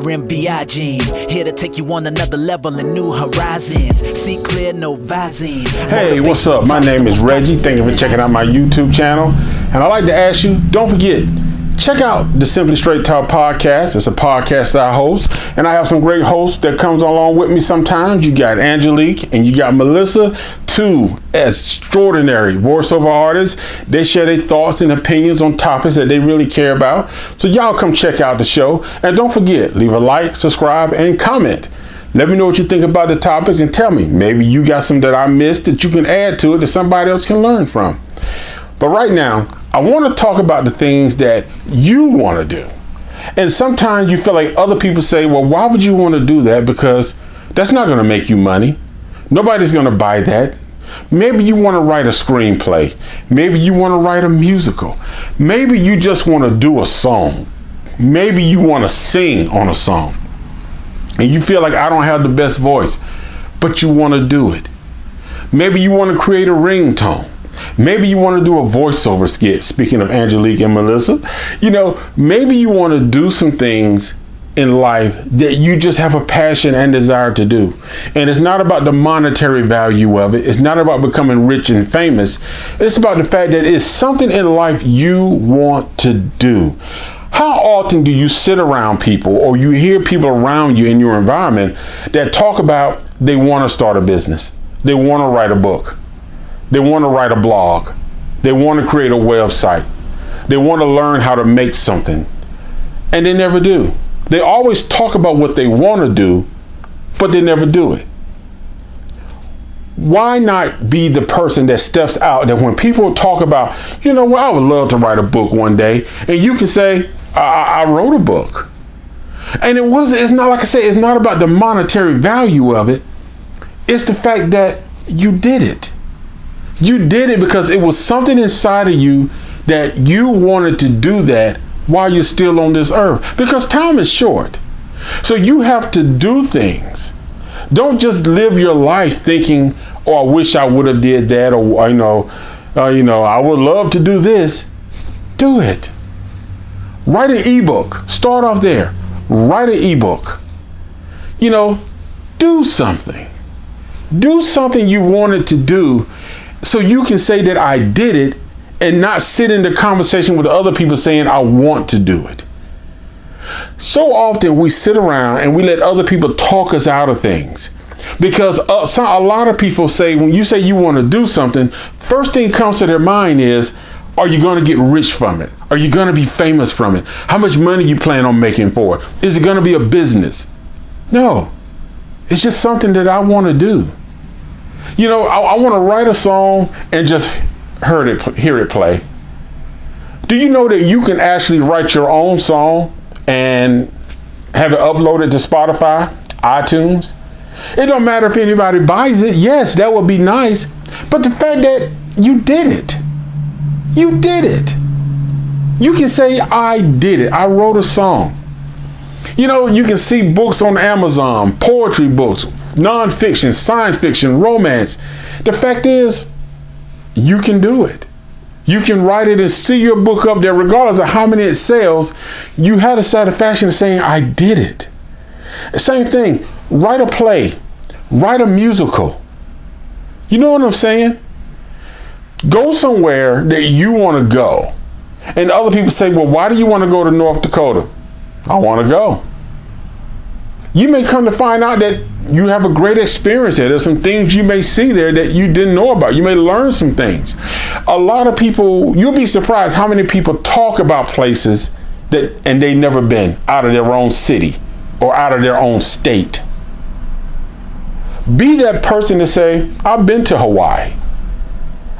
RMBI gene. Here to take you on another level and new horizons. See clear, no visine. Hey, what's up? My name is Reggie. Thank you for checking out my YouTube channel. And I'd like to ask you, don't forget, check out the Simply Straight Talk podcast. It's a podcast that I host, and I have some great hosts that comes along with me sometimes. You got Angelique and you got Melissa, two extraordinary voiceover artists. They share their thoughts and opinions on topics that they really care about. So y'all come check out the show. And don't forget, leave a like, subscribe, and comment. Let me know what you think about the topics and tell me, maybe you got some that I missed that you can add to it that somebody else can learn from. But right now, I want to talk about the things that you want to do. And sometimes you feel like other people say, well, why would you want to do that? Because that's not going to make you money. Nobody's going to buy that. Maybe you want to write a screenplay. Maybe you want to write a musical. Maybe you just want to do a song. Maybe you want to sing on a song. And you feel like I don't have the best voice, but you want to do it. Maybe you want to create a ringtone. Maybe you want to do a voiceover skit. Speaking of Angelique and Melissa, maybe you want to do some things in life that you just have a passion and desire to do. And it's not about the monetary value of it. It's not about becoming rich and famous. It's about the fact that it's something in life you want to do. How often do you sit around people or you hear people around you in your environment that talk about they want to start a business? They want to write a book. They want to write a blog. They want to create a website. They want to learn how to make something. And they never do. They always talk about what they want to do, but they never do it. Why not be the person that steps out that when people talk about, I would love to write a book one day, and you can say, I wrote a book. And it's not, like I say, it's not about the monetary value of it. It's the fact that you did it. You did it because it was something inside of you that you wanted to do that while you're still on this earth. Because time is short. So you have to do things. Don't just live your life thinking, I wish I would have did that, or I would love to do this. Do it. Write an ebook. Start off there. Write an ebook. Do something. Do something you wanted to do so you can say that I did it and not sit in the conversation with other people saying I want to do it. So often we sit around and we let other people talk us out of things. Because a lot of people say, when you say you want to do something, first thing comes to their mind is, are you going to get rich from it? Are you going to be famous from it? How much money you plan on making for it? Is it going to be a business? No, it's just something that I want to do. I want to write a song and just hear it play. Do you know that you can actually write your own song and have it uploaded to Spotify, iTunes? It don't matter if anybody buys it. Yes, that would be nice. But the fact that you did it. You did it. You can say, I did it. I wrote a song. You can see books on Amazon, poetry books, nonfiction, science fiction, romance. The fact is, you can do it. You can write it and see your book up there, regardless of how many it sells. You had a satisfaction of saying, I did it. Same thing, write a play, write a musical. You know what I'm saying? Go somewhere that you want to go. And other people say, well, why do you want to go to North Dakota? I want to go. You may come to find out that you have a great experience there. There's some things you may see there that you didn't know about. You may learn some things. A lot of people, you'll be surprised how many people talk about places and they never been out of their own city or out of their own state. Be that person to say, I've been to Hawaii.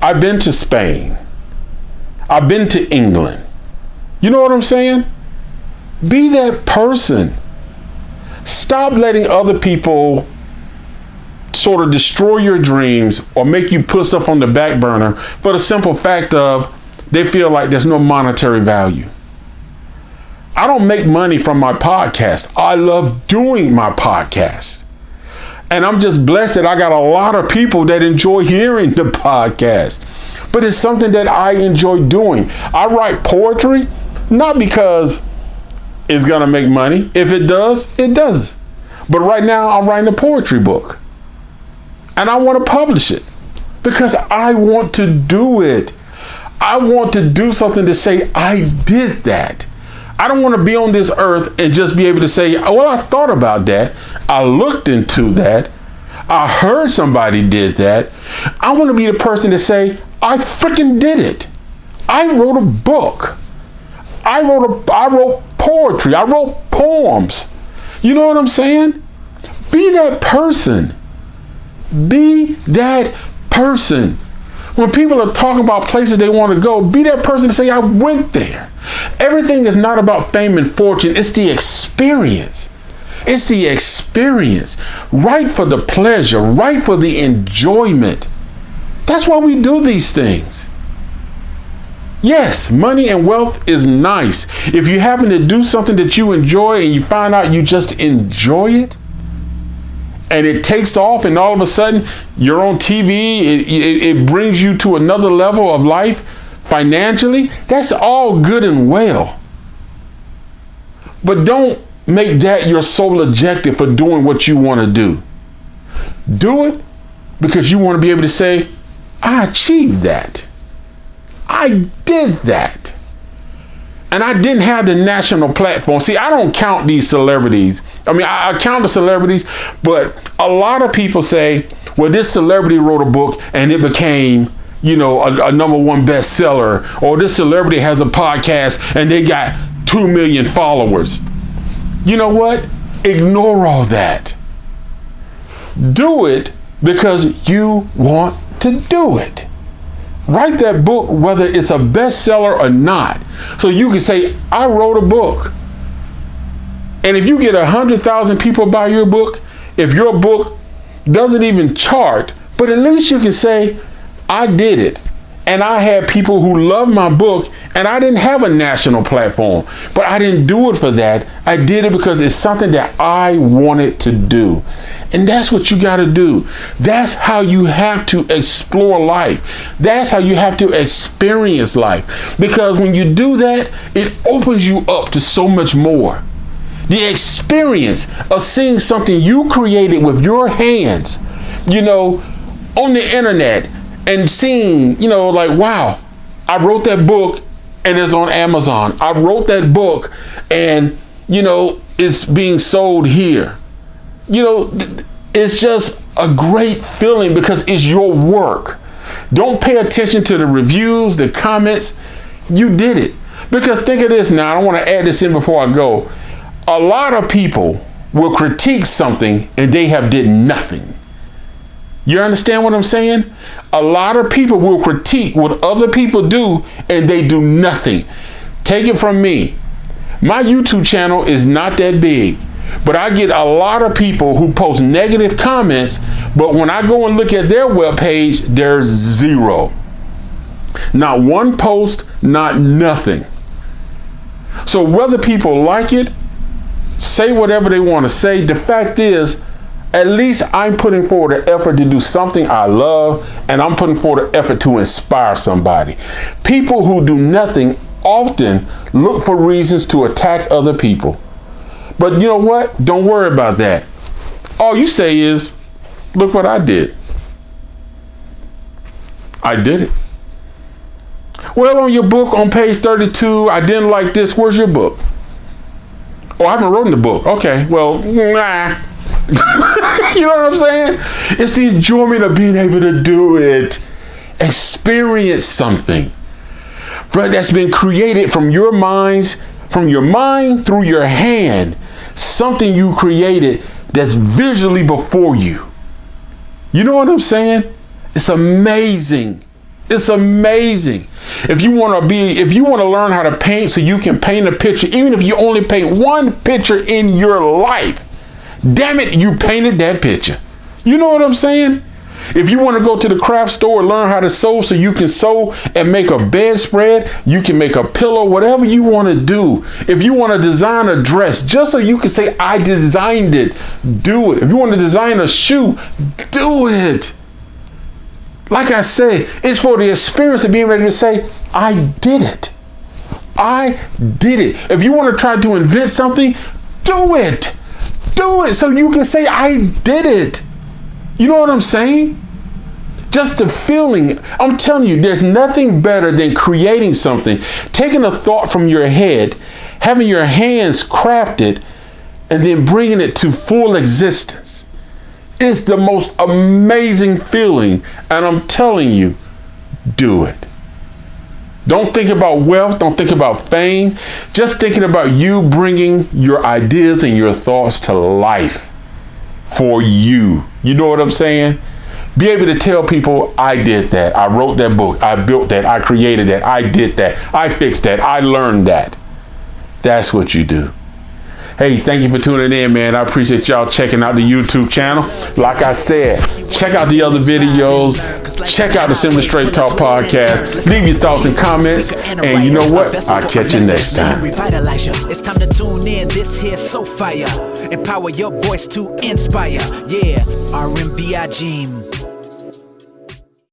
I've been to Spain. I've been to England. You know what I'm saying? Be that person. Stop letting other people sort of destroy your dreams or make you put stuff on the back burner for the simple fact of they feel like there's no monetary value. I don't make money from my podcast. I love doing my podcast. And I'm just blessed that I got a lot of people that enjoy hearing the podcast. But it's something that I enjoy doing. I write poetry, not because it's going to make money. If it does, it does. But right now I'm writing a poetry book and I want to publish it because I want to do it. I want to do something to say I did that. I don't want to be on this earth and just be able to say, well, I thought about that. I looked into that. I heard somebody did that. I want to be the person to say, I freaking did it. I wrote a book. I wrote poetry. I wrote poems. You know what I'm saying? Be that person. Be that person. When people are talking about places they want to go, be that person to say, I went there. Everything is not about fame and fortune. It's the experience. It's the experience. Right for the pleasure, right for the enjoyment. That's why we do these things. Yes, money and wealth is nice. If you happen to do something that you enjoy and you find out you just enjoy it, and it takes off and all of a sudden you're on TV, it brings you to another level of life financially, that's all good and well. But don't make that your sole objective for doing what you want to do. Do it because you want to be able to say, I achieved that. I did that. And I didn't have the national platform. See, I don't count these celebrities. I mean, I count the celebrities, but a lot of people say, well, this celebrity wrote a book and it became, you know, a number one bestseller, or this celebrity has a podcast and they got 2 million followers. You know what? Ignore all that. Do it because you want to do it. Write that book, whether it's a bestseller or not, so you can say, I wrote a book. And if you get 100,000 people buy your book, if your book doesn't even chart, but at least you can say, I did it. And I had people who love my book, and I didn't have a national platform, but I didn't do it for that. I did it because it's something that I wanted to do. And that's what you got to do. That's how you have to explore life. That's how you have to experience life. Because when you do that, it opens you up to so much more. The experience of seeing something you created with your hands, you know, on the internet, and seeing, you know, like, wow, I wrote that book and it's on Amazon. I wrote that book and, you know, it's being sold here. You know, it's just a great feeling because it's your work. Don't pay attention to the reviews, the comments. You did it. Because think of this now, I want to add this in before I go. A lot of people will critique something and they have did nothing. You understand what I'm saying? A lot of people will critique what other people do and they do nothing. Take it from me. My YouTube channel is not that big, but I get a lot of people who post negative comments, but when I go and look at their webpage, there's zero. Not one post, not nothing. So whether people like it, say whatever they want to say, the fact is, at least I'm putting forward an effort to do something I love, and I'm putting forward an effort to inspire somebody. People who do nothing often look for reasons to attack other people. But you know what? Don't worry about that. All you say is, look what I did. I did it. Well, on your book on page 32, I didn't like this. Where's your book? Oh, I haven't written the book. Okay, well, nah. You know what I'm saying? It's the enjoyment of being able to do it. Experience something that's been created from your mind through your hand. Something you created that's visually before you. You know what I'm saying? It's amazing. It's amazing. If you want to learn how to paint so you can paint a picture, even if you only paint one picture in your life, damn it, you painted that picture. You know what I'm saying? If you want to go to the craft store and learn how to sew so you can sew and make a bedspread, you can make a pillow, whatever you want to do. If you want to design a dress, just so you can say, I designed it, do it. If you want to design a shoe, do it. Like I said, it's for the experience of being ready to say, I did it. I did it. If you want to try to invent something, do it. Do it so you can say, I did it. You know what I'm saying? Just the feeling. I'm telling you, there's nothing better than creating something, taking a thought from your head, having your hands craft it, and then bringing it to full existence. It's the most amazing feeling. And I'm telling you, do it. Don't think about wealth. Don't think about fame. Just thinking about you bringing your ideas and your thoughts to life for you. You know what I'm saying? Be able to tell people, I did that. I wrote that book. I built that. I created that. I did that. I fixed that. I learned that. That's what you do. Hey, thank you for tuning in, man. I appreciate y'all checking out the YouTube channel. Like I said, check out the other videos. Check out the Simply Straight Talk podcast. Leave your thoughts and comments. And you know what? I'll catch you next time. It's time to tune in. This here's so fire. Empower your voice to inspire. Yeah, RMBI Gym.